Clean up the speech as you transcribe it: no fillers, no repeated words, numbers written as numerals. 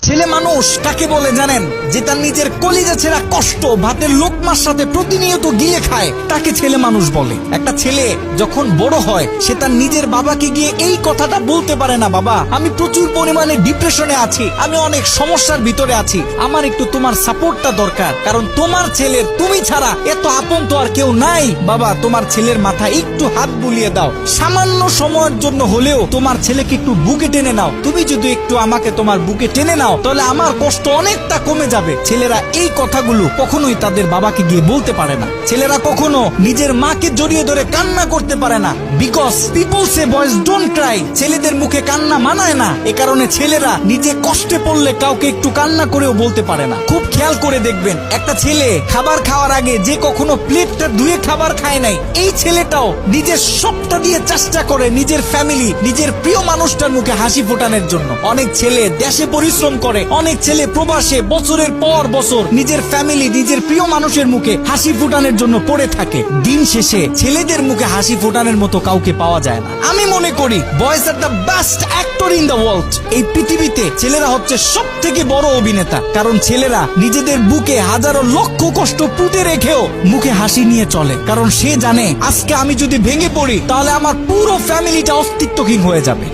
ছেলে মানুষ কাকে বলে জানেন? যে তার নিজের কলিজা ছেঁড়া কষ্ট ভাতের লোকমার সাথে প্রতিনিয়ত গিলে খায়, তাকে ছেলে মানুষ বলে। একটা ছেলে যখন বড় হয় সে তার নিজের বাবাকে গিয়ে এই কথাটা বলতে পারে না, বাবা আমি প্রচুর পরিমাণে ডিপ্রেশনে আছি, আমি অনেক সমস্যার ভিতরে আছি, আমার একটু তোমার সাপোর্টটা দরকার, কারণ তোমার ছেলের তুমি ছাড়া এত আপন তো আর কেউ নাই। বাবা তোমার ছেলের মাথায় একটু হাত বুলিয়ে দাও, সামান্য সময়ের জন্য হলেও তোমার ছেলেকে একটু বুকে টেনে নাও। তুমি যদি একটু আমাকে তোমার বুকে টেনে নাও তাহলে আমার কষ্ট অনেকটা কমে যাবে। ছেলেরা এই কথাগুলো কখনোই তাদের বাবাকে গিয়ে বলতে পারে না। ছেলেরা কখনো নিজের মাকে জড়িয়ে ধরে কান্না করতে পারে না, because people say boys don't Cry. ছেলেদের মুখে কান্না মানায় না, এ কারণে ছেলেরা নিজে কষ্টে পড়লে কাউকে একটু কান্না করেও বলতে পারে না। খুব খেয়াল করে দেখবেন, একটা ছেলে খাবার খাওয়ার আগে যে কখনো প্লেটটা ধুয়ে খাবার খায় নাই, এই ছেলেটাও নিজের সবটা দিয়ে চেষ্টা করে নিজের ফ্যামিলি, নিজের প্রিয় মানুষটার মুখে হাসি ফোটানোর জন্য। অনেক ছেলে দেশে পরিশ্রম করে, অনেক ছেলে প্রবাসে বছরের পর বছর নিজের ফ্যামিলি, নিজের প্রিয় মানুষের মুখে হাসি ফোটানোর জন্য পড়ে থাকে। দিন শেষে ছেলেদের মুখে হাসি ফোটানোর মতো কাউকে পাওয়া যায় না। আমি মনে করি boys are the best actor in the world. এই পৃথিবীতে ছেলেরা হচ্ছে সব থেকে বড় অভিনেতা, কারণ ছেলেরা নিজেদের বুকে হাজারো লক্ষ কষ্ট পুঁতে রেখেও মুখে হাসি নিয়ে চলে, কারণ সে জানে আজকে আমি যদি ভেঙে পড়ি তাহলে আমার পুরো ফ্যামিলিটা অস্তিত্বহীন হয়ে যাবে।